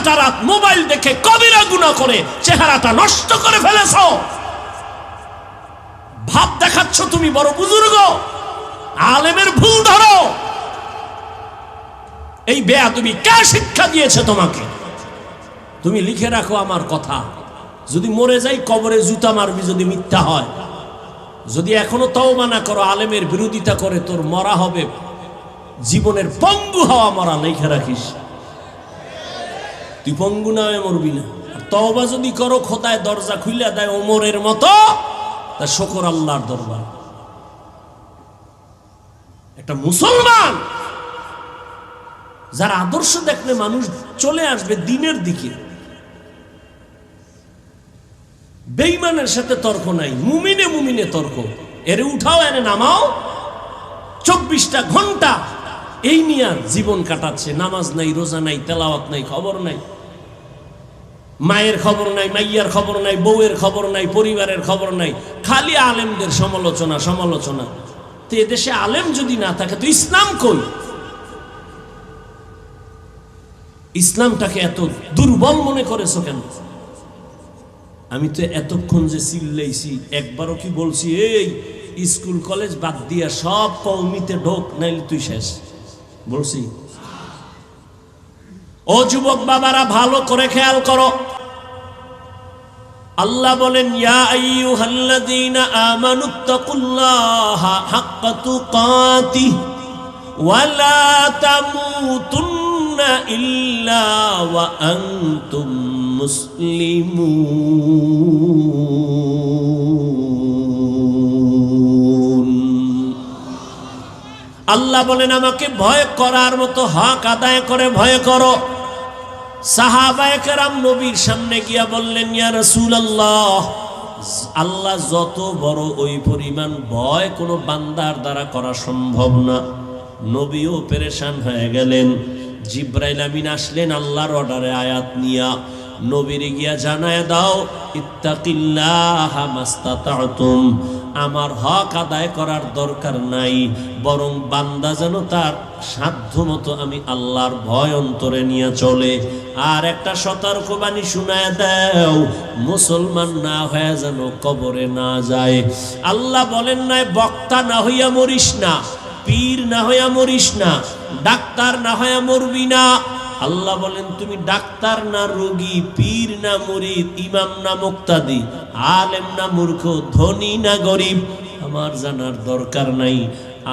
রাতারাত mobile দেখে কবিরা গুনাহ করে চেহারাটা নষ্ট করে ফেলেছো। ভাব দেখাচ্ছ তুমি বড় বুজুর্গ, আলেমের ভুল ধরো। এই বেয়াদবি কে শিক্ষা দিয়েছে তোমাকে? তুমি লিখে রাখো আমার কথা, যদি মরে যাই কবরে জুতা মারবি যদি মিথ্যা হয়। যদি এখনো তওবা না করো, আলেমের বিরোধিতা করে, তোর মরা হবে জীবনের পঙ্গু হওয়া মরা। লিখে রাখিস, তুই পঙ্গু না হয়ে মরবি না। আর তওবা যদি করো, খোদায় দরজা খুলে দেয় ওমরের মতো, তা শুকর আল্লাহর দরবার। একটা মুসলমান যার আদর্শ দেখলে মানুষ চলে আসবে দিনের দিকে। বেঈমানের সাথে তর্ক নাই, মুমিনে মুমিনে তর্ক। এরে উঠাও, এনে নামাও, 24টা ঘন্টা এই নিয়ে জীবন কাটাচ্ছে। নামাজ নাই, রোজা নাই, তেলাওয়াত নাই, খবর নাই, মায়ের খবর নাই, মাইয়ার খবর নাই, বউয়ের খবর নাই, পরিবারের খবর নাই, খালি আলেমদের সমালোচনা সমালোচনা। তো এদেশে আলেম যদি না থাকে তো ইসলাম কই? ইসলামটাকে এত দুর্বল মনে করেছো কেন? আমি তো এতক্ষণ যে চিল্লাইছি, একবারও কি বলছি এই স্কুল কলেজ বাদ দিয়া সব কওমিতে ঢোক, নাইলে তুই শেষ? বলছি? ও যুবক বাবারা, ভালো করে খেয়াল করো। আল্লাহ বলেন, ইয়া আইয়ুহাল্লাযীনা আমানুত্তাকুল্লাহা হাক্কা তুকাতিহি ওয়া লা তামুতুন্না ইল্লা ওয়া আনতুম মুসলিমুন। আল্লাহ বলেন, আমাকে ভয় করার মতো হক আদায় করে ভয় করো। সাহাবায়ে কেরাম নবীর সামনে গিয়া বললেন, ইয়া রাসূলুল্লাহ, আল্লাহ যত বড় ওই পরিমাণ ভয় কোনো বান্দার দ্বারা করা সম্ভব না। নবীও পেরেশান হয়ে গেলেন। জিব্রাইল আমিন আসলেন আল্লাহর অর্ডারে আয়াত নিয়া। নবীর গিয়া জানায় দাও, ইত্তাকিল্লাহা মাস্তাতাতুম, আমার হক আদায় করার দরকার নাই, বরং বান্দা যেন তার সাধ্যমতো আমি আল্লাহর ভয় অন্তরে নিয়ে চলে। আর একটা সতর্কবাণী শুনায় দাও, মুসলমান না হয়ে যেন কবরে না যায়। আল্লাহ বলেন নাই বক্তা না হইয়া মরিস না, পীর না হইয়া মরিস না, ডাক্তার না হইয়া মরবি না। আল্লাহ বলেন, তুমি ডাক্তার না রোগী, পীর না মুরিদ, ইমাম না মুক্তাদি, আলেম না মূর্খ, ধনী না গরিব, আমার জানার দরকার নাই।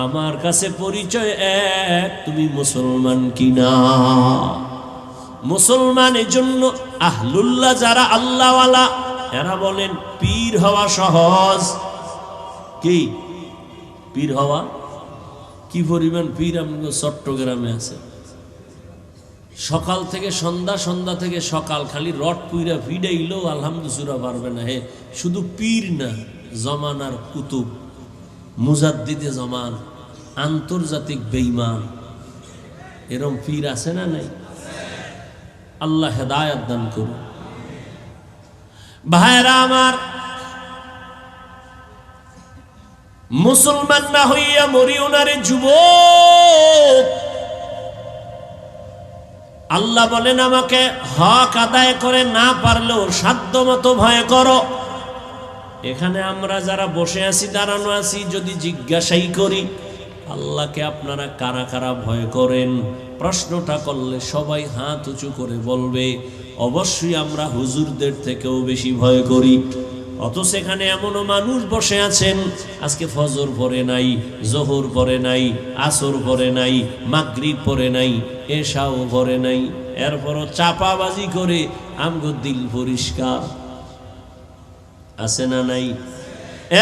আমার কাছে পরিচয় এক, তুমি মুসলমান কিনা। মুসলমানের জন্য আহলুল্লাহ যারা আল্লাহওয়ালা, এরা বলেন পীর হওয়া সহজ। কি পীর হওয়া? কি পরিমাণ পীর আমাদের চট্টগ্রামে আছে। সকাল থেকে সন্ধ্যা, সন্ধ্যা থেকে সকাল, খালি রড পুইরা ভিড়াইলেও আলহামদুলিল্লাহ পারবে না। হে শুধু পীর না, জমানার কুতুব, মুজাদ্দিদে জামান, আন্তর্জাতিক বেঈমান, এরম পীর আছে না নাই? আল্লাহ হেদায়েত দান করুন। ভাইরা আমার, মুসলমান না হইয়া মরিও না রে যুবক। আল্লাহ বলেন, আমাকে হক আদায় করে না পারলেও সাধ্য মতো ভয় করো। এখানে আমরা যারা বসে আছি, দাঁড়ানো আছি, যদি জিজ্ঞাসাই করি আল্লাহকে আপনারা কারা কারা ভয় করেন, প্রশ্নটা করলে সবাই হাত উঁচু করে বলবে অবশ্যই আমরা হুজুরদের থেকেও বেশি ভয় করি। অথচ এখানে এমনও মানুষ বসে আছেন, আজকে ফজর পড়ে নাই, জোহর পড়ে নাই, আসর পড়ে নাই, মাগরিব পড়ে নাই, এশাও পড়ে নাই, এরপরও চাপাবাজি করে আমগো দিল পরিষ্কার আছে না নাই?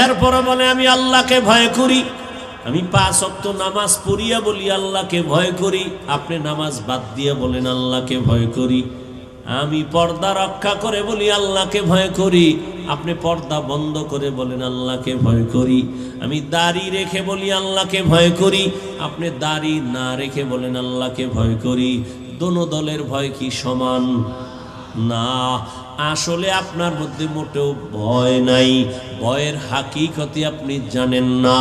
এরপরও বলে আমি আল্লাহকে ভয় করি, আমি 5 ওয়াক্ত নামাজ পড়িয়া বলি আল্লাহকে ভয় করি। আপনি নামাজ বাদ দিয়ে বলেন আল্লাহকে ভয় করি। আমি পর্দা রক্ষা করে বলি আল্লাহকে ভয় করি, আপনি পর্দা বন্ধ করে বলেন আল্লাহকে ভয় করি। আমি দাড়ি রেখে বলি আল্লাহকে ভয় করি, আপনি দাড়ি না রেখে বলেন আল্লাহকে ভয় করি। দোনো দলের ভয় কি সমান? না। আসলে আপনার মধ্যে মোটেও ভয় নাই, ভয়ের হাকিকতি আপনি জানেন না।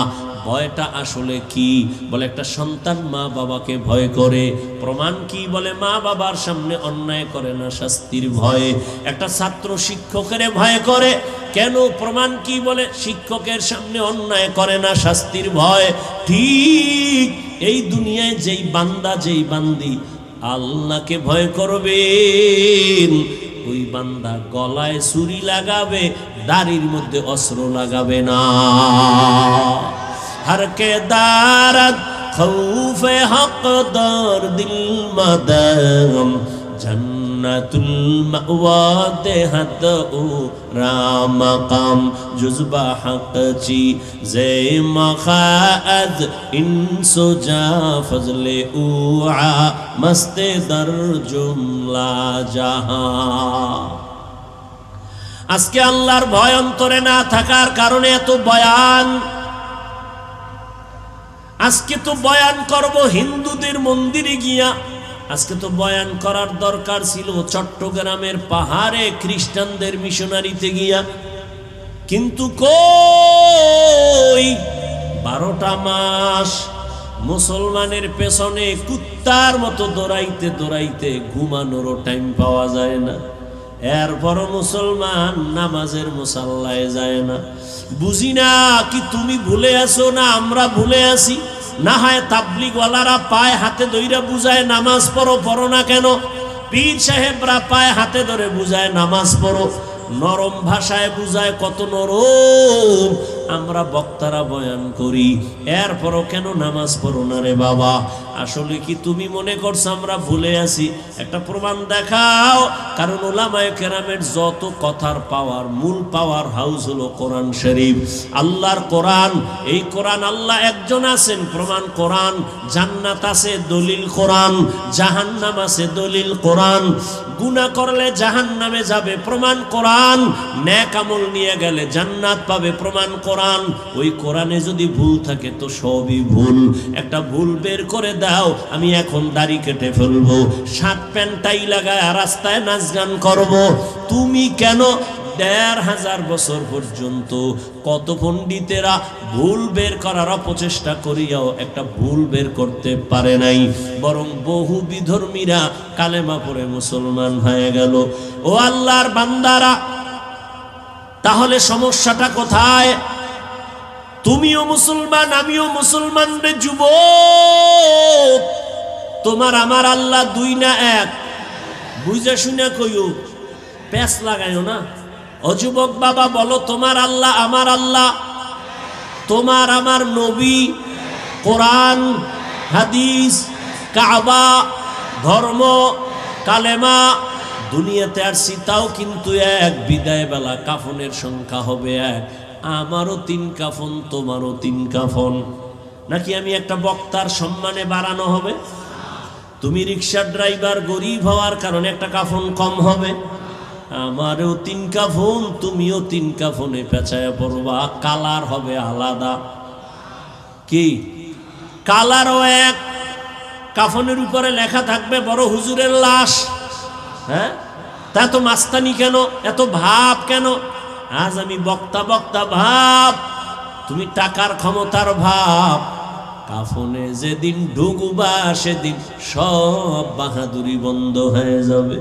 ভয়টা আসলে কি? বলে একটা সন্তান মা বাবাকে ভয় করে। প্রমাণ কি? বলে মা বাবার সামনে অন্যায় করে না শাস্তির ভয়ে। একটা ছাত্র শিক্ষকের ভয় করে কেন? প্রমাণ কি? বলে শিক্ষকের সামনে অন্যায় করে না শাস্তির ভয়। ঠিক এই দুনিয়ায় যেই বান্দা যেই বান্দি আল্লাহকে ভয় করবেন, ওই বান্দা গলায় ছুরি লাগাবে, দাড়ির মধ্যে অস্ত্র লাগাবে না। हर के दारत खौफे हक दर दिल मदम जन्नतुल मअवा देहत उ राम मकाम जुज़बा हक ची जे मखाद इंसो जा फजले उआ मस्ते दर जुमला जहां। আজকে আল্লাহর ভয় অন্তরে না থাকার কারণে এত বয়ান। আজকে তো বয়ান করব হিন্দুদের মন্দিরে গিয়া, আজকে তো বয়ান করার দরকার ছিল চট্টগ্রামের পাহাড়ে খ্রিস্টানদের মিশনারিতে গিয়া, কিন্তু কই 12টা মাস মুসলমানের পেছনে কুত্তার মতো দৌড়াইতে দৌড়াইতে ঘুমানোরও টাইম পাওয়া যায় না। এরপরও মুসলমান নামাজের মুসাল্লায় যায় না। বুঝি না কি তুমি ভুলে আসো না আমরা ভুলে আসি? না হয় তাবলিগওয়ালারা পায়ে হাতে ধইরা বুঝায় নামাজ পড়ো, পড়ো না কেন? পীর সাহেবরা পায়ে হাতে ধরে বুঝায় নামাজ পড়ো, নরম ভাষায় বুঝায়, কত নরম। আমরা বক্তারা বয়ান করি, এরপরও কেন নামাজ পড়ো না রে বাবা? আসলে কি তুমি মনে করছো আমরা ভুলে আছি? একটা প্রমাণ দেখাও। কারণ উলামায়ে কেরামের যত কথার পাওয়ার, মূল পাওয়ার হাউস হলো কোরআন শরীফ, আল্লাহর কোরআন। এই কোরআন আল্লাহ একজন আছেন, প্রমাণ কোরআন। জান্নাত আছে, দলিল কোরআন। জাহান্নাম আছে, দলিল কোরআন। গুনাহ করলে জাহান্নামে যাবে, প্রমাণ কোরআন। নেক আমল নিয়ে গেলে জান্নাত পাবে, প্রমাণ কোরআন। ওই কোরআনে যদি ভুল থাকে তো সবই ভুল। একটা ভুল বের করে দাও, আমি এখন দাড়ি কেটে ফেলবো, শার্ট প্যান্ট টাই লাগায় রাস্তায় নাচ গান করবো। তুমি কেন 1500 বছর পর্যন্ত কত পণ্ডিতেরা ভুল বের করার অপচেষ্টা করিয়াও একটা ভুল বের করতে পারে নাই, বরং বহু বিধর্মীরা কালেমা পড়ে মুসলমান হয়ে গেল। ও আল্লাহর বান্দারা, তাহলে সমস্যাটা কোথায়? তুমিও মুসলমান, আমিও মুসলমান রে যুবক। তোমার আমার আল্লাহ দুই না এক? বুঝা শুনে কইও, প্যাঁচ লাগাইও না। ও যুবক বাবা বলো, তোমার আল্লাহ আমার আল্লাহ? তোমার আমার নবী, কোরআন, হাদিস, কাবা, ধর্ম, কালেমা, দুনিয়াতে আর সীতাও কিন্তু এক। বিদায় বেলা কাফনের সংখ্যা হবে এক। আমারও 3 কাফন, তোমারও 3 কাফন। নাকি আমি একটা বক্তার সম্মানে বাড়ানো হবে? তুমি রিক্সার ড্রাইভার, গরিব হওয়ার কারণে একটা কাফন কম হবে? আমারও 3 কাফন, তুমিও 3 কাফনে পেঁচায়া পড়বা। কালার হবে আলাদা। কি কালারও এক। কাফনের উপরে লেখা থাকবে বড় হুজুরের লাশ। হ্যাঁ, তা এত মাস্তানি কেন? এত ভাব কেন? আজ আমি বক্তা বক্তা ভাব, তুমি টাকার ক্ষমতার ভাব। কাফনে যেদিন ঢুকবা সেদিন সব বাহাদুরি বন্ধ হয়ে যাবে।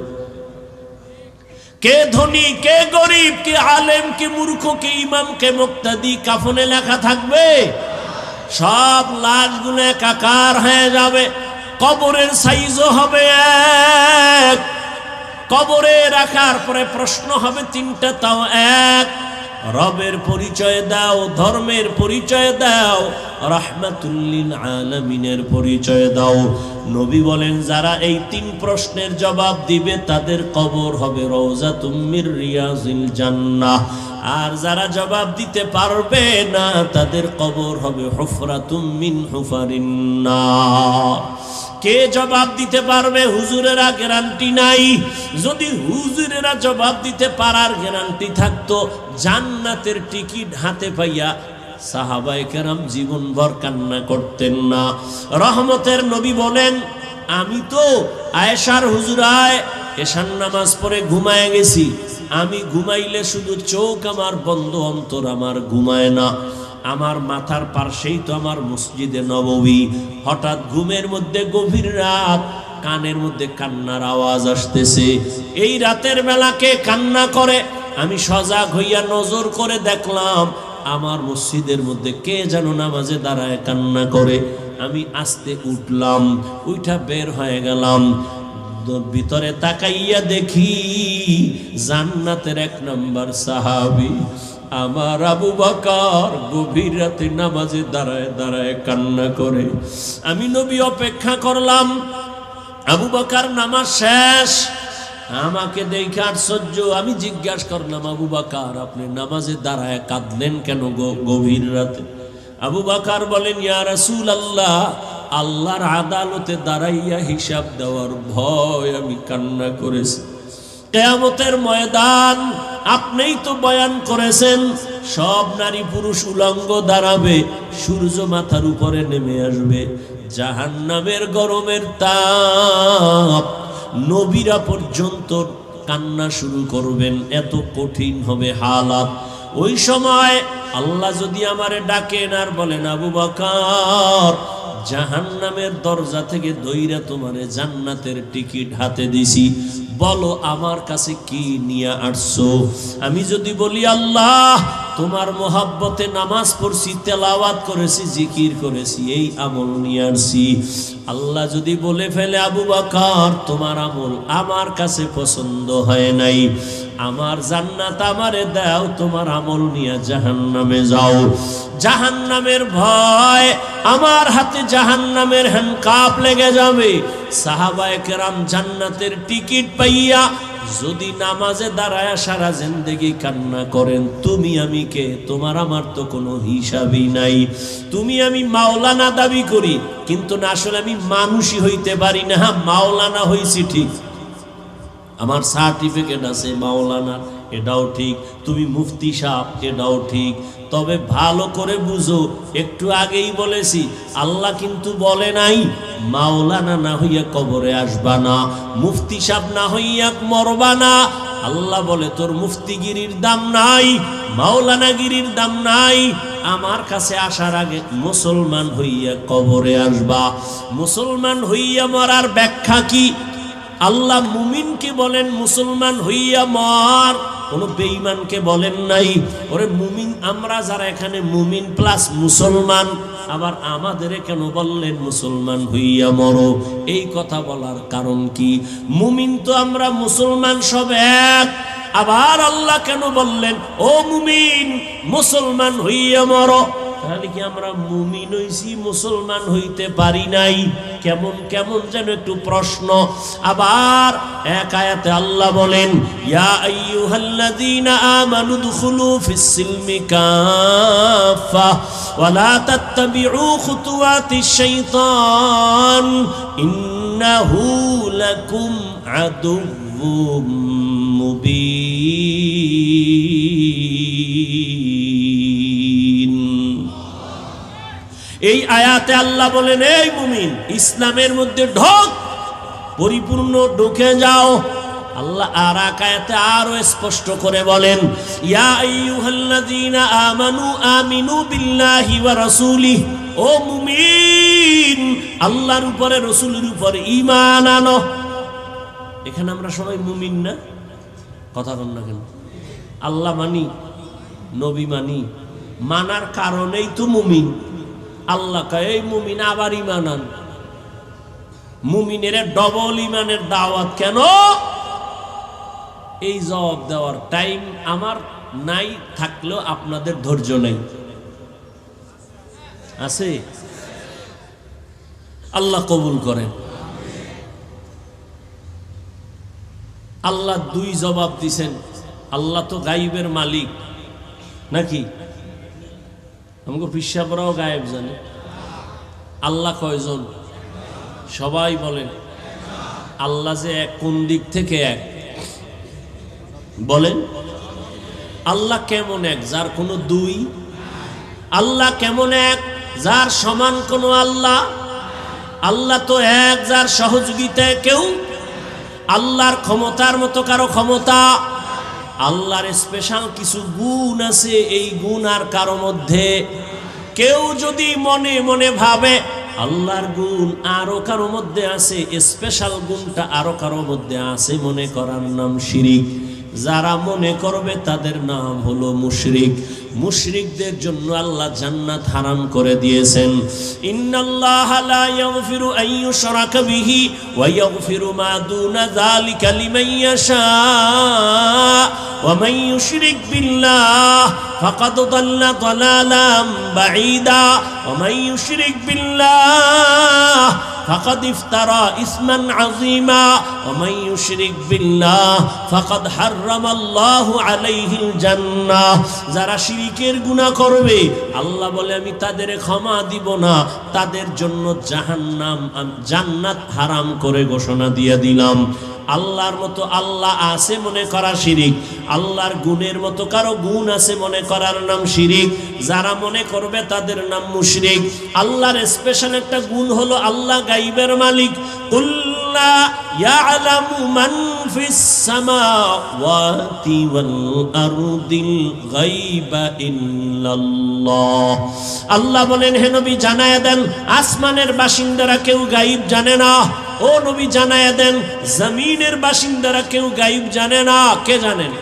কে ধনী, কে গরিব, কে আলেম, কে মূর্খ, কে ইমাম, কে মুক্তাদি, কাফনে লেখা থাকবে। সব লাশগুলো একাকার হয়ে যাবে। কবরের সাইজও হবে এক। কবরে রাখার পরে প্রশ্ন হবে 3টা, তাও এক। রবের পরিচয় দাও, ধর্মের পরিচয় দাও, রাহমাতুল লিল আলামিনের পরিচয় দাও। নবী বলেন, যারা এই 3 প্রশ্নের জবাব দিবে তাদের কবর হবে রওজাতুম মির রিয়াজিল জান্নাহ। আর যারা জবাব দিতে পারবে না তাদের কবর হবে হুফরাতুম মিন হুফারিন নার। কে জবাব দিতে পারবে? হুজুরেরা গ্যারান্টি নাই। যদি হুজুরেরা জবাব দিতে পারার গ্যারান্টি থাকতো, জান্নাতের টিকিট হাতে পাইয়া সাহাবায়ে কেরাম জীবনভর কান্না করতেন না। রহমতের নবী বলেন, আমি তো আয়েশার হুজুরায় এশার নামাজ পড়ে ঘুমায় গেছি। আমি ঘুমাইলে শুধু চোখ আমার বন্ধ, অন্তর আমার ঘুমায় না। আমার মাথার পাশেই তো আমার মসজিদে নববী। হঠাৎ ঘুমের মধ্যে গভীর রাত, কানের মধ্যে কান্নার আওয়াজ আসতেছে। এই রাতের বেলাকে কান্না করে আমি সজাগ হইয়া নজর করে দেখলাম আমার মসজিদের মধ্যে কে যেন নামাজে দাঁড়ায় কান্না করে। আমি আস্তে উঠলাম, উঠা বের হয়ে গেলাম। ভিতরে তাকাইয়া দেখি জান্নাতের 1 নম্বর সাহাবী আমার আবু বকর গভীর রাতে নামাজে দাঁড়ায় দাঁড়ায় কান্না করে। আমি নবী অপেক্ষা করলাম, আবু বকর নামাজ শেষ। আমাকে দেখে আশ্চর্য। আমি জিজ্ঞাসা করলাম, আবু বকর আপনি নামাজে দাঁড়ায় কাঁদলেন কেন গভীর রাতে? আবু বকর বলেন, ইয়া রাসূলুল্লাহ, আল্লাহর আদালতে দাঁড়াইয়া হিসাব দেওয়ার ভয় আমি কান্না করেছি। কিয়ামতের ময়দান আপনিই তো বয়ান করেছেন, সব নারী পুরুষ উলঙ্গ দাঁড়াবে, সূর্য মাথার উপরে নেমে আসবে, জাহান্নামের গরমের তাপ নবীরা পর্যন্ত কান্না শুরু করবেন, এত কঠিন হবে হালাত। ওই সময় আল্লাহ যদি আমারে ডাকেন আর বলেন, আবু বকর জাহান্নামের দরজা থেকে দইরা তোমারে জান্নাতের টিকিট হাতে দিছি, বলো আমার কাছে কি নিয়ে আসছো? আমি যদি বলি, আল্লাহ তোমার মোহাব্বতে নামাজ পড়ছি, তেলাওয়াত করেছি, জিকির করেছি, এই আমল নিয়ে আসছি। আল্লাহ যদি বলে ফেলে, আবু বকর তোমার আমল আমার কাছে পছন্দ হয় নাই, আমার জান্নাত আমারে দাও, তোমার আমল নিয়ে জাহান্নামে যাও। জাহান্নামের ভয়, আমার হাতে জাহান্নামের হ্যান্ডকাপ লেগে যাবে। সাহাবায়ে কেরাম জান্নাতের টিকিট পাইয়া যদি নামাজে দাঁড়ায় সারা জিন্দেগি কান্না করেন, তুমি আমি কে? তোমার আমার তো কোনো হিসাবই নাই। তুমি আমি মাওলানা দাবি করি, কিন্তু না, আসলে আমি মানুষই হইতে পারি না। মাওলানা হইছি ঠিক, আমার সার্টিফিকেট আছে মাওলানা, এটাও ঠিক। তুমি মুফতি সাহেব, এটাও ঠিক। তবে ভালো করে বুঝো, একটু আগেই বলেছি, আল্লাহ কিন্তু বলে নাই মাওলানা না হইয়া কবরে আসবা না, মুফতি সাহেব না হইয়া মরবা না। আল্লাহ বলে তোর মুফতিগিরির দাম নাই, মাওলানাগিরির দাম নাই, আমার কাছে আসার আগে মুসলমান হইয়া কবরে আসবা। মুসলমান হইয়া মরার ব্যাখ্যা কি? আল্লাহ মুমিনকে বলেন মুসলমান হইয়া মর, কোন বেঈমানকে বলেন নাই। ওরে মুমিন, আমরা যারা এখানে মুমিন প্লাস মুসলমান, আবার আমাদের কেন বললেন মুসলমান হইয়া মরো? এই কথা বলার কারণ কি? মুমিন তো আমরা মুসলমান সব এক, আবার আল্লাহ কেন বললেন ও মুমিন মুসলমান হইয়া মরো? তাহলে কি আমরা মুমিন হইছি, মুসলমান হইতে পারি নাই? কেমন কেমন যেন একটু প্রশ্ন। আবার এক আয়াতে আল্লাহ বলেন, ইয়া আইয়ুহাল্লাযীনা আমানু দুখুলু ফিস সিলমি কাফা ওয়া লা তাত্তাবিউ খুতুওয়াতিশ শাইতান ইন্নাহু লাকুম আদুউম মুবিন। এই আয়াতে আল্লাহ বলেন, এই মুমিন ইসলামের মধ্যে ঢোক, পরিপূর্ণ ঢুকে যাও। আল্লাহ আর এক আয়াতে আরো স্পষ্ট করে বলেন, ইয়া আইয়ুহাল্লাযীনা আমানু আমিনু বিল্লাহি ওয়া রাসূলিহি, ও মুমিন আল্লাহর উপরে রাসূলের উপরে ঈমান আনো। এখানে আমরা সবাই মুমিন না? কথা বল না কেন? আল্লাহ মানি, নবী মানি, মানার কারণেই তো মুমিন। আল্লাহ কয় এই মুমিন, আবার ঈমান আন। মুমিনের ডবল ঈমানের দাওয়াত কেন? এই জবাব দেওয়ার টাইম আমার নাই, থাকলেও আপনাদের ধৈর্য নেই। আছে? আল্লাহ কবুল করেন। আল্লাহ দুই জবাব দিছেন। আল্লাহ তো গায়েবের মালিক নাকি? আমাকে পিসাবরাও গায়েব জানে। আল্লাহ কয়জন? সবাই বলেন। আল্লাহ যে এক, কোন দিক থেকে এক বলেন? আল্লাহ কেমন এক যার কোনো দুই? আল্লাহ কেমন এক যার সমান কোনো আল্লাহ? আল্লাহ তো এক যার সহযোগিতায় কেউ। আল্লাহর ক্ষমতার মতো কারো ক্ষমতা? আল্লাহর স্পেশাল কিছু গুণ আছে, এই গুণ আর কারো মধ্যে কেউ যদি মনে মনে ভাবে আল্লাহর গুণ আরো কারো মধ্যে আছে, স্পেশাল গুণটা আরো কারো মধ্যে আছে, মনে করার নাম শিরিক। যারা মনে করবে তাদের নাম হলো মুশরিক। মুশরিকদের জন্য আল্লাহ জান্নাত হারাম করে দিয়েছেন। ইন্নাল্লাহা লা ইয়াগফিরু আন ইউশরাকা বিহি ওয়া ইয়াগফিরু মা দুনা যালিকা লিমান ইয়াশা ওয়া মান ইউশরিক বিল্লাহ ফাকাদ দাল্লা দালালাম বাঈদা ওয়া মান ইউশরিক বিল্লাহ ফাকাদ ইফতারা ইসমান আযীমা ওয়া মান ইউশরিক বিল্লাহ ফাকাদ হারামাল্লাহু আলাইহিল জান্নাহ। যারা শিরকের গুনাহ করবে আল্লাহ বলে আমি তাদের ক্ষমা দিব না, তাদের জন্য জাহান্নাম, জান্নাত হারাম করে ঘোষণা দিয়ে দিলাম। আল্লাহর মতো আল্লাহ আছে মনে করা শিরিক, আল্লাহর গুণের মতো কারো গুণ আছে মনে করার নাম শিরিক। যারা মনে করবে তাদের নাম মুশরিক। আল্লাহর স্পেশাল একটা গুণ হলো আল্লাহ গায়বের মালিক। কুল্লা ইয়ালামু মান ফিস সামাওয়াতি ওয়াল আরদিল গায়বা ইল্লাল্লাহ। আল্লাহ বলেন হে নবী জানায়া দেন আসমানের বাসিন্দারা কেউ গায়ব জানে না। ও নবী জানায়া দেন জমিনের বাসিন্দারা কেউ গায়ব জানে না। কে জানেন?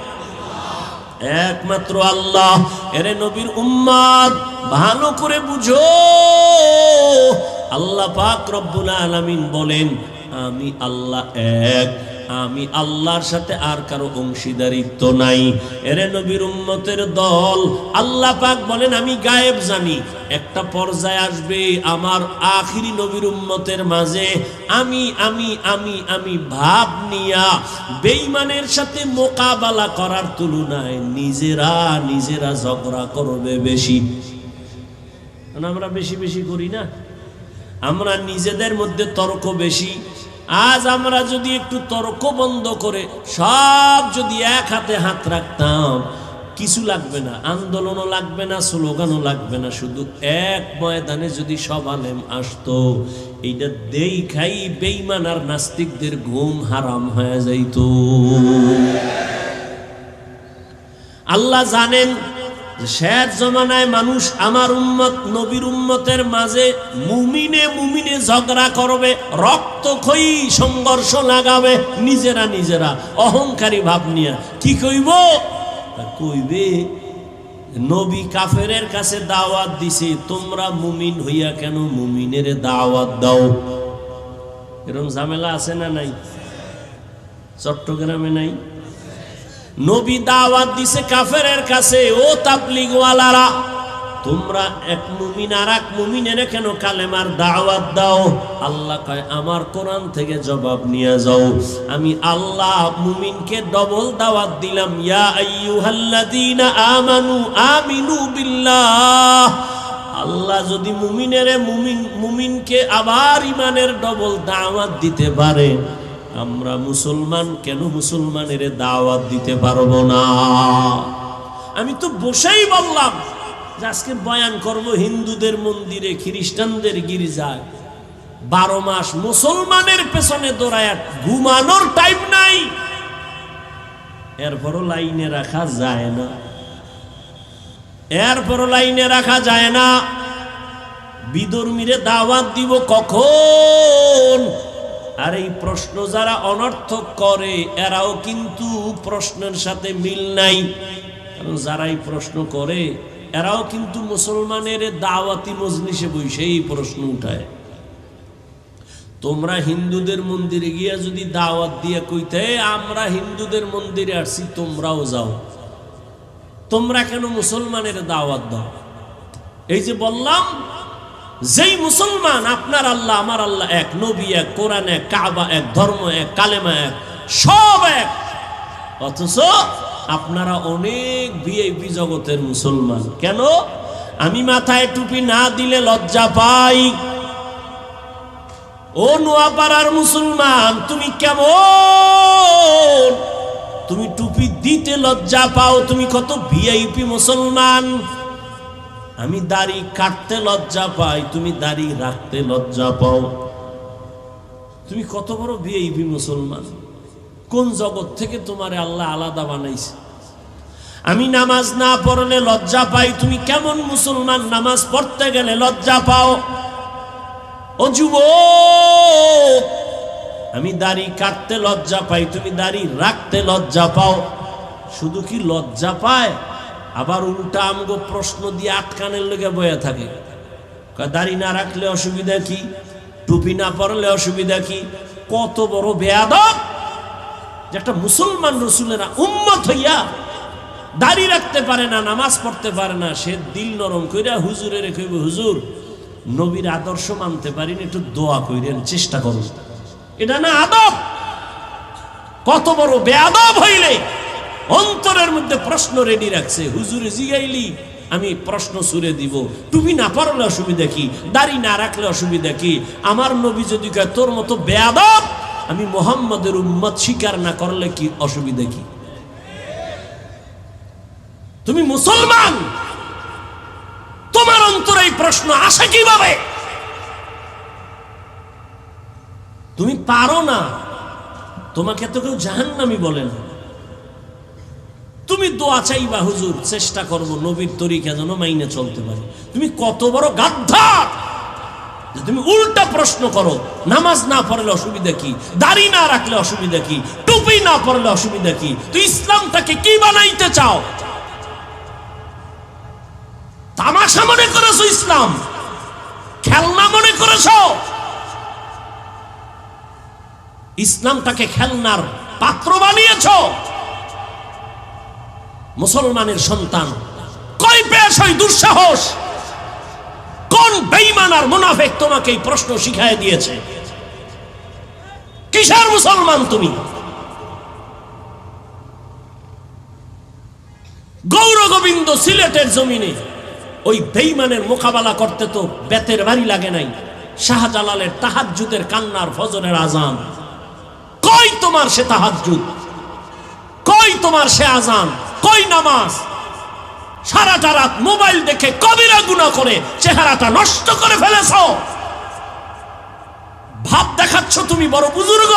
একমাত্র আল্লাহ। এরে নবীর উম্মত ভালো করে বুঝো, আল্লাহ পাক রব্বুল আলামিন বলেন আমি আল্লাহ এক, আমি আল্লাহর সাথে আর কারো অংশীদারিত্ব নাই। এরে নবীর উম্মতের দল, আল্লাহ পাক বলেন আমি গায়েব জানি। একটা পর্যায়ে আসবে আমার আখিরি নবীর উম্মতের মাঝে আমি আমি আমি আমি ভাব নিয়া বেঈমানের সাথে মোকাবেলা করার তুলনায় নিজেরা নিজেরা ঝগড়া করবে বেশি। আমরা বেশি বেশি করি না, আমরা নিজেদের মধ্যে তর্ক বেশি। আজ আমরা যদি একটু তর্ক বন্ধ করে সব যদি এক হাতে হাত রাখতাম, কিছু লাগবে না, আন্দোলনও লাগবে না, স্লোগানও লাগবে না, শুধু এক ময়দানে যদি সব আলেম আসতো, এইটা দেখাই বেঈমান আর নাস্তিকদের ঘুম হারাম হয়ে যাইত। আল্লাহ জানেন শেষ জমানায় মানুষ আমার উম্মত নবীর উম্মতের মাঝে মুমিনে মুমিনে ঝগড়া করবে, রক্তক্ষয়ী সংঘর্ষ লাগাবে, নিজেরা নিজেরা অহংকারী ভাব নিয়ে। কি কইব? কইবে নবী কাফেরের কাছে দাওয়াত দিছে, তোমরা মুমিন হইয়া কেন মুমিনের দাওয়াত দাও? এরকম ঝামেলা আছে না নাই? চট্টগ্রামে নাই? নবী দাওয়াত দিছে কাফেরের কাছে, ও তাবলীগওয়ালারা তোমরা এক মুমিন আর এক মুমিনের কেন কালেমার দাওয়াত দাও? আল্লাহ কয় আমার কোরআন থেকে জবাব নিয়ে যাও। আমি আল্লাহ মুমিনকে ডবল দাওয়াত দিলাম, ইয়া আইয়ুহাল্লাযীনা আমানু আমিনু বিল্লাহ। আল্লাহ যদি মুমিনকে আবার ইমানের ডবল দাওয়াত দিতে পারে, আমরা মুসলমান কেন মুসলমানের দাওয়াত দিতে পারবো না? আমি তো বসেই বললাম যে আজকে বয়ান করব হিন্দুদের মন্দিরে, খ্রিস্টানদের গির্জায়। 12 মাস মুসলমানের পেছনে দৌড়ায়, ঘুমানোর টাইম নাই, এরপরও লাইনে রাখা যায় না, এরপরও লাইনে রাখা যায় না। বিধর্মীরে দাওয়াত দিব কখন? আর এই প্রশ্ন যারা অনর্থক করে এরাও কিন্তু প্রশ্নের সাথে মিল নাই। কারণ যারা এই প্রশ্ন করে এরাও কিন্তু মুসলমানের দাওয়াতি মজলিসে বসে এই প্রশ্ন উঠায়। তোমরা হিন্দুদের মন্দিরে গিয়া যদি দাওয়াত দিয়ে কইতে আমরা হিন্দুদের মন্দিরে আসছি, তোমরাও যাও, তোমরা কেন মুসলমানের দাওয়াত দাও? এই যে বললাম, যেই মুসলমান আপনার আল্লাহ আমার আল্লাহ এক, নবী এক, কোরআন এক, কাবা এক, ধর্ম এক, কালেমা এক, সব এক, অথচ আপনারা অনেক ভিআইপি জগতের মুসলমান। কেন? আমি মাথায় টুপি না দিলে লজ্জা পাই। ও নোয়াপাড়ার মুসলমান, তুমি কেমন? তুমি টুপি দিতে লজ্জা পাও, তুমি কত ভিআইপি মুসলমান। আমি দাড়ি কাটতে লজ্জা পাই, তুমি দাড়ি রাখতে লজ্জা পাও। তুমি কত বড় ভিআইপি মুসলমান। কোন জগৎ থেকে তোমারে আল্লাহ আলাদা বানাইছে? আমি নামাজ না পড়লে লজ্জা পাই, তুমি কেমন মুসলমান নামাজ পড়তে গেলে লজ্জা পাও? ও যুবক, আমি দাড়ি কাটতে লজ্জা পাই, তুমি দাড়ি রাখতে লজ্জা পাও। শুধু কি লজ্জা পায়, আবার উল্টা আমগো প্রশ্ন দিয়ে আটকানের লেগে বয়ে থাকে। দাড়ি না রাখলে অসুবিধা কি, টুপি না পরলে অসুবিধা কি? কত বড় বেয়াদব যে একটা মুসলমান রসুলের উম্মত হইয়া দাড়ি রাখতে পারে না, নামাজ পড়তে পারে না, সে দিল নরম কইরা হুজুরের কইবে, হুজুর নবীর আদর্শ মানতে পারিনি, একটু দোয়া কইরেন, চেষ্টা করুন। এটা না আদব? কত বড় বেয়াদব হইলে অন্তরের মধ্যে প্রশ্ন রেডি রাখছে, হুজুরে জিগাইলি আমি প্রশ্ন ছুড়ে দিব, টুপি না পরলে অসুবিধা কি, দাড়ি না রাখলে অসুবিধা কি? আমার নবী যদি কয় তোর মতো বেয়াদব আমি মুহাম্মদের উম্মত স্বীকার না করলে কি অসুবিধা কি? তুমি মুসলমান, তোমার অন্তরে এই প্রশ্ন আসে কিভাবে? তুমি পারো না, তোমাকে তো কেউ জাহান্নামী বলে না। তুমি দোয়া চাইবা, হুজুর চেষ্টা করব নবীর তরিকা যেন মাইনে চলতে পারে। তুমি কত বড় গাদ্দার যে তুমি উল্টা প্রশ্ন করো, নামাজ না পড়লে অসুবিধা কি, দাড়ি না রাখলে অসুবিধা কি, টুপি না পরলে অসুবিধা কি? তুই ইসলামটাকে কি বানাইতে চাও? তামাশা মনে করেছো ইসলাম? খেলনা মনে করেছো? ইসলামটাকে খেলনার পাত্র বানিয়েছো? মুসলমানের সন্তান কই পেয়েছ এই দুঃসাহস? কোন বেঈমান আর মুনাফিক তোমাকে এই প্রশ্ন শিখায় দিয়েছে? কিসের মুসলমান তুমি? গৌর গোবিন্দ সিলেটের জমিনে ওই বেঈমানের মোকাবেলা করতে তো বেতের বাড়ি লাগে নাই। শাহজালালের তাহাজ্জুদের কান্নার ফজরের আজান, কই তোমার সে তাহাজ্জুদ, কই তোমার সে আজান, কই নামাজ? সারাটা রাত মোবাইল দেখে কবিরা গুনাহ করে চেহারাটা নষ্ট করে ফেলেছ। ভাব দেখাচ্ছ তুমি বড় বুজুর্গ,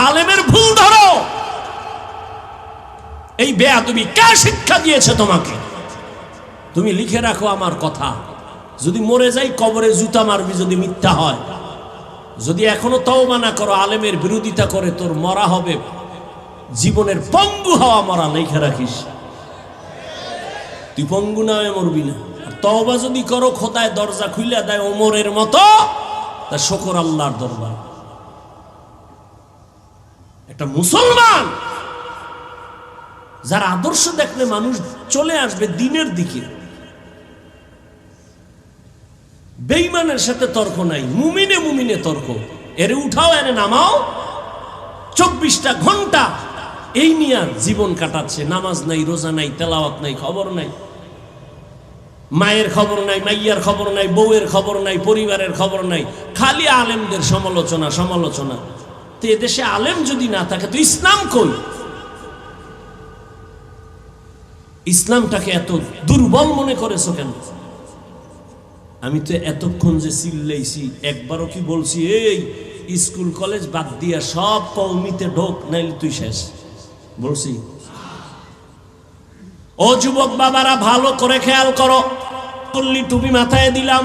আলেমের ভুল ধরো। এই বেয়াদবি কে শিক্ষা দিয়েছে তোমাকে? তুমি লিখে রাখো আমার কথা, যদি মরে যাই কবরে জুতা মারবি যদি মিথ্যা হয়। যদি এখনো তওবা না করো, আলেমের বিরোধিতা করে, তোর মরা হবে জীবনের পঙ্গু হওয়া মরা। লিখে রাখিস, তুই পঙ্গু না হয়ে মরবি না। আর তওবা যদি করো, খোদায় দরজা খুইলা দেয় ওমরের মতো, তা শুকর আল্লাহর দরবার। একটা মুসলমান যার আদর্শ দেখলে মানুষ চলে আসবে দিনের দিকে। বেঈমানের সাথে তর্ক নাই, মুমিনে মুমিনে তর্ক। এরে উঠাও, এরে নামাও। 24টা ঘন্টা এই নিয়ে জীবন কাটাচ্ছে। নামাজ নাই, রোজা নাই, তেলাওয়াত নাই, খবর নাই। মায়ের খবর নাই, মাইয়ার খবর নাই, বউয়ের খবর নাই, পরিবারের খবর নাই। খালি আলেমদের সমালোচনা সমালোচনা। তো এদেশে আলেম যদি না থাকে তো ইসলাম কই? ইসলামটাকে এত দুর্বল মনে করেছো কেন? আমি তো এতক্ষণ যে চিল্লাইছি, একবারও কি বলছি এই স্কুল কলেজ বাদ দিয়া সব কওমিতে ঢোক, নাইলে তুই শেষ? বলছি? ও যুবক বাবারা, ভালো করে খেয়াল করো। কল্লি টুপি মাথায় দিলাম,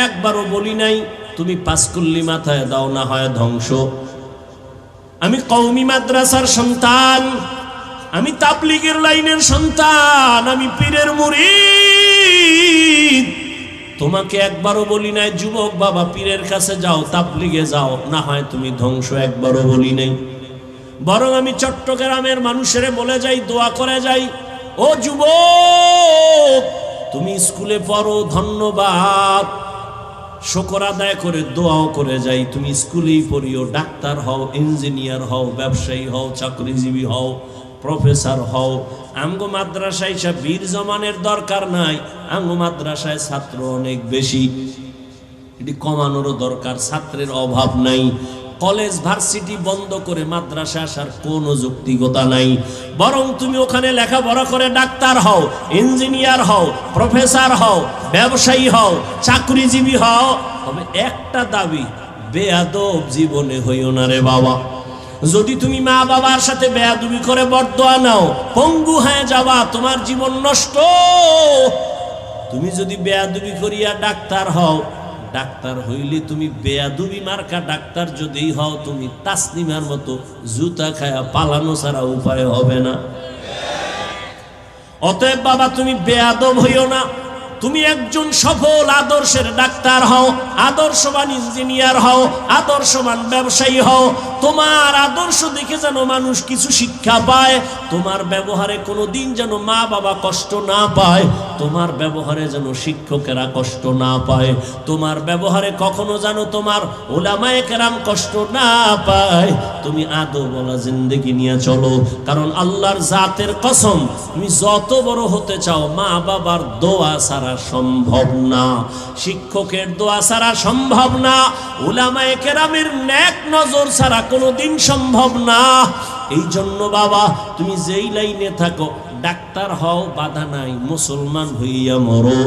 একবারও বলি নাই তুমি 5 কল্লি মাথায় দাও, না হয় ধ্বংস। আমি কওমি মাদ্রাসার সন্তান, আমি তাবলীগের লাইনের সন্তান, আমি পীরের মুরিদ। তোমাকে একবারও বলি নাই যুবক বাবা পীরের কাছে যাও, তাবলীগে যাও, না হয় তুমি ধ্বংস। একবারও বলি নাই। বরং আমি চট্টগ্রামের মানুষের বলে যাই, দোয়া করে যাই, ও যুবক তুমি স্কুলে পড়ো, ধন্যবাদ, শুকর আদায় করে দোয়াও করে যাই, তুমি স্কুলেই পড়িও, ডাক্তার হও, ইঞ্জিনিয়ার হও, ব্যবসায়ী হও, চাকরিজীবী হও, প্রফেসর হও। আমগো মাদ্রাসায় সব বীর জমানের দরকার নাই। আমগো মাদ্রাসায় ছাত্র অনেক বেশি, এটি কমানোরও দরকার। ছাত্রের অভাব নাই। কলেজ ভার্সিটি বন্ধ করে মাদ্রাসা আসার কোনো যৌক্তিকতা নাই। বরং তুমি ওখানে লেখাপড়া করে ডাক্তার হও, ইঞ্জিনিয়ার হও, প্রফেসর হও, ব্যবসায়ী হও, চাকরিজীবী হও। তবে একটা দাবি, বেয়াদব জীবনে হইও না রে বাবা। যদি তুমি মা বাবার সাথে বেয়াদবি করে বরদোয়া নাও, পঙ্গু হয়ে যাবা, তোমার জীবন নষ্ট। তুমি যদি বেয়াদবি করিয়া ডাক্তার হও, ডাক্তার হইলে তুমি বেয়াদবি মার্কা ডাক্তার যদি হও, তুমি তাসলিমার মতো জুতা খায়া পালানো ছাড়া উপায় হবে না। অতএব বাবা, তুমি বেয়াদব হইও না। তুমি একজন সফল আদর্শের ডাক্তার হও, আদর্শবান ইঞ্জিনিয়ার হও, আদর্শবান ব্যবসায়ী হও। তোমার আদর্শ দেখে যেন মানুষ কিছু শিক্ষা পায়। তোমার ব্যবহারে কোনো দিন যেন মা বাবা কষ্ট না পায়। তোমার ব্যবহারে যেন শিক্ষকেরা কষ্ট না পায়। তোমার ব্যবহারে কখনো যেন তোমার ওলামায়ে কেরাম কষ্ট না পায়। তুমি আদবওয়ালা জিন্দেগি নিয়ে চলো। কারণ আল্লাহর জাতের কসম, তুমি যত বড় হতে চাও, মা বাবার দোয়া ছাড়া সম্ভব না, শিক্ষকের দোয়া ছাড়া সম্ভব না, উলামায়ে কেরামের নেক নজর ছাড়া কোনোদিন সম্ভব না। এই জন্য বাবা, তুমি যেই লাইনে থাকো, ডাক্তার হও বাধা নাই, মুসলমান হইয়া মরো।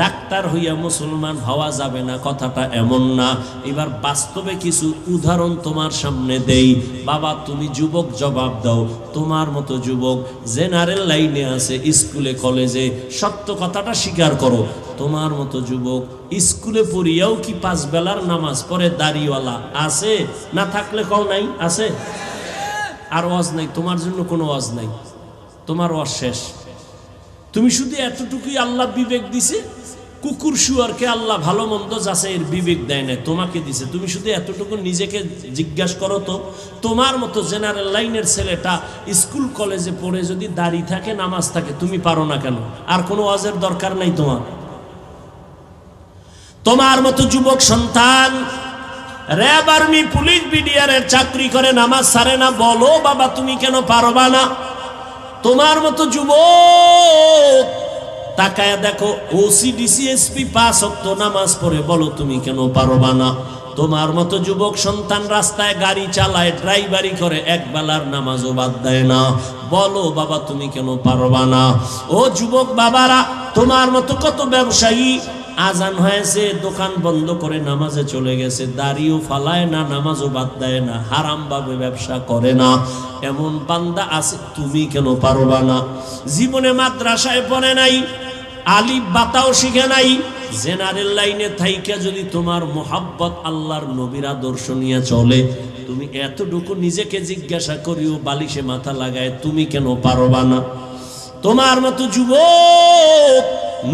ডাক্তার হইয়া মুসলমান হওয়া যাবে না কথাটা এমন না। এবার বাস্তবে কিছু উদাহরণ তোমার সামনে দেই। বাবা, তুমি যুবক, জবাব দাও। তোমার মতো যুবক জেনারেল লাইনে আছে, স্কুলে কলেজে, সত্য কথাটা স্বীকার করো। তোমার মতো যুবক স্কুলে পড়িয়াও কি 5 বেলার নামাজ পড়ে দাড়িওয়ালা আছে? না থাকলে কও নাই আছে। আর ওয়াজ নাই, তোমার জন্য কোনো ওয়াজ নাই, তোমার ওয়াজ শেষ। তুমি শুধু এতটুকুই আল্লাহ বিবেক দিছে। কুকুর শুয়ারকে আল্লাহ ভালো মন্দ যাচাইয়ের বিবেক দেয় না, তোমাকে দিছে। তুমি শুধু এতটুকু নিজেকে জিজ্ঞাসা করো তো, তোমার মতো জেনারেল লাইনের ছেলেটা স্কুল কলেজে পড়ে যদি দাড়ি থাকে, নামাজ থাকে, তুমি পারো না কেন? আর কোনো ওয়াজের দরকার নাই তোমার। তোমার মতো যুবক সন্তান র্যাব, আর্মি, পুলিশ, বিডিআরের চাকরি করে, নামাজ ছাড়ে না, বলো বাবা তুমি কেন পারবা না? তোমার মতো যুবক তাকায়া দেখো, ওসি, ডিসি, এসপি 5 ওয়াক্ত নামাজ পড়ে, বলো তুমি কেন পারবা না? তোমার মতো যুবক সন্তান রাস্তায় গাড়ি চালায়, ড্রাইভারি করে, এক বেলার নামাজও বাদ দেয় না, বলো বাবা তুমি কেন পারবা না? ও যুবক বাবারা, তোমার মতো কত ব্যবসায়ী আজান হয়েছে, দোকান বন্ধ করে নামাজে চলে গেছে, দাড়িও ফালায় না, নামাজও বাদ দেয় না, হারাম ভাবে ব্যবসা করে না, এমন বান্দা আছে, তুমি কেন পারবা না? জীবনে মাদ্রাসায় পড়ে নাই, আলিফ বাতাও শিখে নাই, জেনারেল লাইনে থাইকা যদি তোমার মোহাব্বত আল্লাহর নবীর আদর্শ নিয়ে চলে, তুমি এতটুকু নিজেকে জিজ্ঞাসা করিও, বালিশে মাথা লাগায়, তুমি কেন পারবা না? তোমার মতো যুবক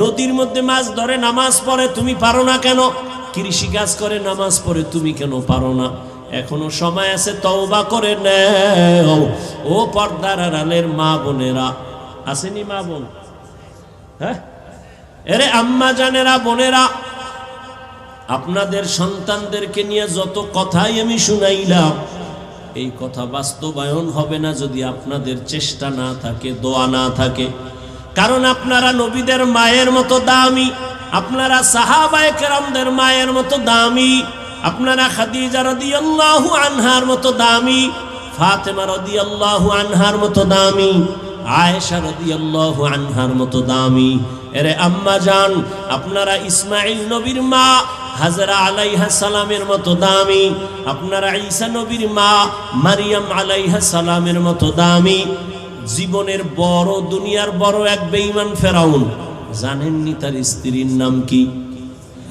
নদীর মধ্যে মাছ ধরে, নামাজ পড়ে, তুমি পারো না কেন? কৃষি কাজ করে, নামাজ পড়ে, তুমি কেন পারো না? এখনো সময় আছে, তওবা করে নাও। ও পর্দার আড়ালের মা বোনেরা, আসেনি মা বোন? হ্যাঁ, এরে আম্মা জানেরা, বোনেরা, আপনাদের সন্তানদেরকে নিয়ে যত কথাই আমি শুনাইলাম, এই কথা বাস্তবায়ন হবে না যদি আপনাদের চেষ্টা না থাকে, দোয়া না থাকে। কারণ আপনারা নবীদের মায়ের মতো দামি, আপনারা সাহাবায়ে কেরামদের মায়ের মতো দামি, আপনারা খাদিজা রাদিয়াল্লাহু আনহার মতো দামি, ফাতেমা রাদিয়াল্লাহু আনহার মতো দামি, আয়েশা রাদিয়াল্লাহু আনহার মতো দামি। এরে আম্মা জান, আপনারা ইসমাইল নবীর মা হাজরা আলাইহা সালামের মতো দামি, আপনারা ঈসা নবীর মা মারিয়াম আলাইহা সালামের মতো দামি। জীবনের বড়, দুনিয়ার বড় এক বেঈমান ফেরাউন, জানেননি তার স্ত্রীর নাম কি?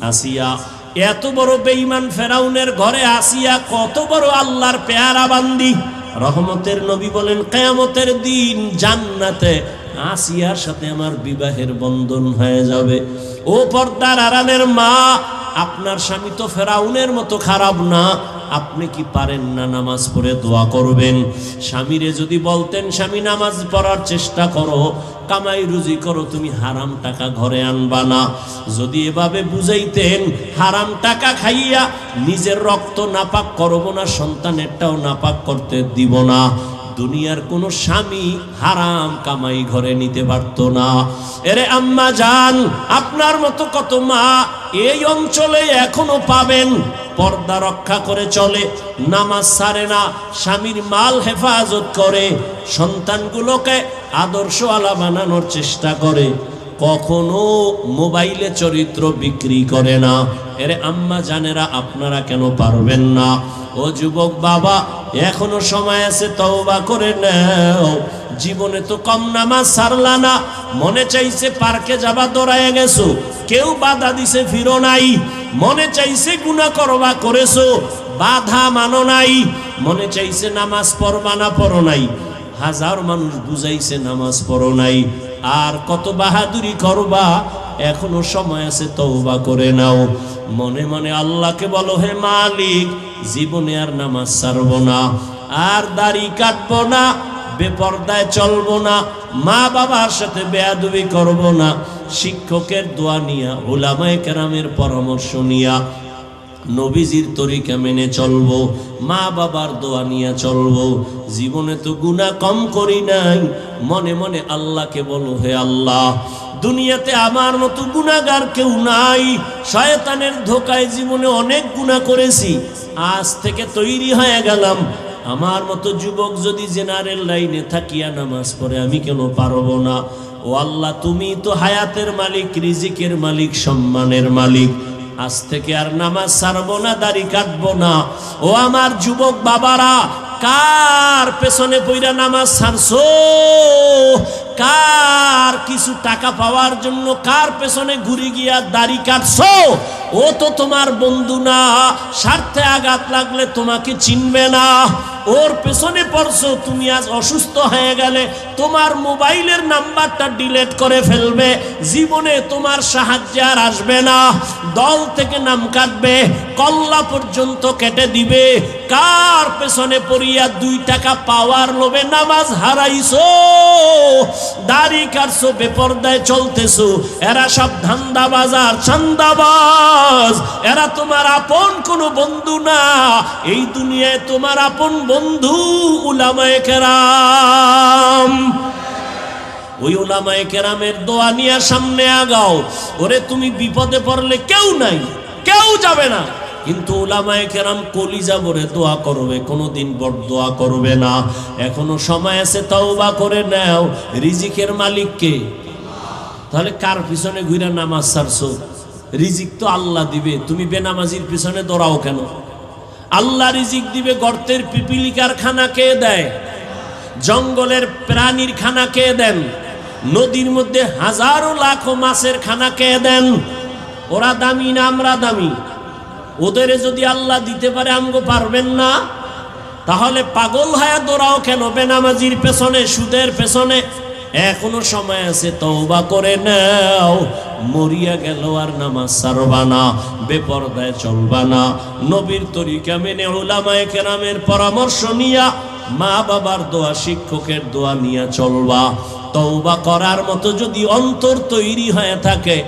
আসিয়া। এত বড় বেঈমান ফেরাউনের ঘরে আসিয়া কত বড় আল্লাহর পেয়ারা বান্দি, রহমতের নবী বলেন, কিয়ামতের দিন জান্নাতে আসিয়ার সাথে আমার বিবাহের বন্ধন হয়ে যাবে। ও পর্দার আড়ালের মা, আপনার স্বামী তো ফেরাউনের মতো খারাপ না, আপনি কি পারেন না নামাজ পড়ে দোয়া করবেন? স্বামীরে যদি বলতেন, স্বামী নামাজ পড়ার চেষ্টা করো, কামাই রুজি করো, তুমি হারাম টাকা ঘরে আনবা না, যদি এভাবে বুঝাইতেন, হারাম টাকা খাইয়া নিজের রক্ত নাপাক করব না, সন্তানেরটাও নাপাক করতে দিব না, দুনিয়ার কোনো স্বামী হারাম কামাই ঘরে নিতে পারত না। এরে আম্মা জান, আপনার মতো কত মা এই অঞ্চলে এখনো পাবেন, পর্দা রক্ষা করে চলে, নামাজ ছাড়ে না, স্বামীর মাল হেফাজত করে, সন্তানগুলোকে আদর্শওয়ালা বানানোর চেষ্টা করে। কখনো মোবাইলে চরিত্র বিক্রি করে না। এরে আম্মা জানেরা, আপনারা কেন পারবেন না? ও যুবক বাবা, এখনো সময় আছে, তওবা করে নাও। জীবনে তো কম নামাজ ছাড়লা না। মনে চাইছে পার্কে যাবা, দৌড়ায় গেছো, কেউ বাধা দিছে ফিরো নাই। মনে চাইছে গুনাহ করবা, করেছো, বাধা মানো নাই। মনে চাইছে নামাজ পড়বা না, পড়ো নাই। হাজার মানুষ বুঝাইছে নামাজ পড়ো নাই। আর কত বাহাদুরি করবা? এখনো সময় আছে, তওবা করে নাও। মনে মনে আল্লাহকে বলো, হে মালিক, জীবনে আর নামাজ ছাড়বো না, আর দাড়ি কাটবো না, বেপরদায় চলবো না, মা বাবার সাথে বেয়াদবি করব না, শিক্ষকের দোয়া নিয়া, উলামায়ে কেরামের পরামর্শ নিয়া, নবীজির তরিকা মেনে চলবো, মা বাবার দোয়া নিয়ে চলবো। জীবনে তো গুনাহ কম করি নাই। মনে মনে আল্লাহকে বলো, হে আল্লাহ, দুনিয়াতে আমার মতো গুনাহগার কেউ নাই। শয়তানের ধোকায় জীবনে অনেক গুনাহ করেছি, আজ থেকে তৈরি হয়ে গেলাম। আমার মতো যুবক যদি জেনারেল লাইনে থাকিয়া নামাজ পড়ে, আমি কেন পারবো না? ও আল্লাহ, তুমি তো হায়াতের মালিক, রিজিকের মালিক, সম্মানের মালিক। আজ থেকে আর নামাজ ছাড়বো না, দাড়ি কাটবো না। ও আমার যুবক বাবারা, কার পেছনে পইরা নামাজ ছাড়ছো? কার কিছু টাকা পাওয়ার জন্য কার পেছনে ঘুরে গিয়া দাড়ি কাটছো? ও তো তোমার বন্ধু না। স্বার্থে আঘাত লাগলে তোমাকে চিনবে না। ওর পেছনে পড়ছো, তুমি আজ অসুস্থ হয়ে গেলে তোমার মোবাইলের নাম্বারটা ডিলিট করে ফেলবে। জীবনে তোমার সাহায্য আর আসবে না। দল থেকে নাম কাটবে, কল্লা পর্যন্ত কেটে দিবে। কার পেছনে পড়িয়া 2 টাকা পাওয়ার লোভে নামাজ হারাইছো, দাড়ি কাটছো, বেপরদায় চলতেছো। এরা সব ধান্দাবাজ আর চান্দাবাজ। এরা তোমার আপন কোনো বন্ধু না। এই দুনিয়ায় তোমার আপন বন্ধু উলামায়ে কেরাম। ওই উলামায়ে কেরামের দোয়া নিয়ে সামনে আগাও। ওরে তুমি বিপদে পড়লে কেউ নাই, কেউ যাবে না, কিন্তু উলামায়ে কেরাম কলিজা ভরে দোয়া করবে, কোনোদিন বড়দোয়া করবে না। এখনো সময় আছে, তওবা করে নাও। রিজিকের মালিক কে? তাহলে কার পিছনে ঘুরে নামাজ ছাড়ছো? রিজিক তো আল্লাহ দিবে, তুমি বেনামাজির পিছনে দৌড়াও কেন? আল্লাহ রিজিক দিবে। গর্তের পিপিলিকার খানা কে দেয়? জঙ্গলের প্রাণীর খানা কে দেন? নদীর মধ্যে হাজারো লাখো মাছের খানা কে দেন? ওরা দামি না আমরা দামি? ওদের যদি আল্লাহ দিতে পারে, আমগো পারবেন না? তাহলে পাগল হয়ে দৌড়াও কেন বেনামাজির পেছনে, সুদের পেছনে? এখনো সময় আছে, তওবা করে নাও। মরিয়া গেল আর নামাজ ছাড়বা না, বেপরদায় চলবা না। নবীর তরিকা মেনে, উলামায়ে কেরামের পরামর্শ নিয়া, মা বাবার দোয়া, শিক্ষকের দোয়া নিয়া চলবা। তওবা করার মতো যদি অন্তর তৈরি হয়ে থাকে,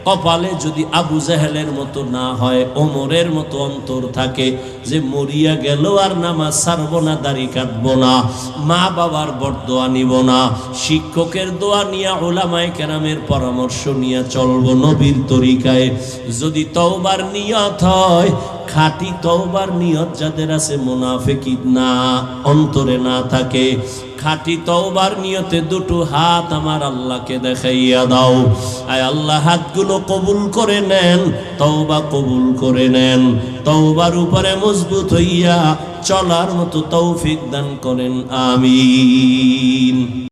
কপালে যদি আবু জাহেলের মতো না হয়, ওমরের মতো অন্তর থাকে যে মরিয়া গেল আর নামাজ ছাড়বো না, দাড়ি কাটবো না, মা বাবার বরদোয়া নিব না, শিক্ষকের দোয়া নিয়ে, উলামায়ে কেরামের পরামর্শ নিয়ে চলবো নবীর তরিকায়। যদি তওবার নিয়ত হয়, খাঁটি তওবার নিয়ত যাদের আছে, মুনাফিকি না, অন্তরে না থাকে, খাঁটি তওবার নিয়তে 2টো হাত আমার আল্লাহকে দেখাইয়া দাও। আয় আল্লাহ, হাতগুলো কবুল করে নেন, তওবা কবুল করে নেন। তওবার উপরে মজবুত হইয়া চলার মতো তৌফিক দান করেন, আমিন।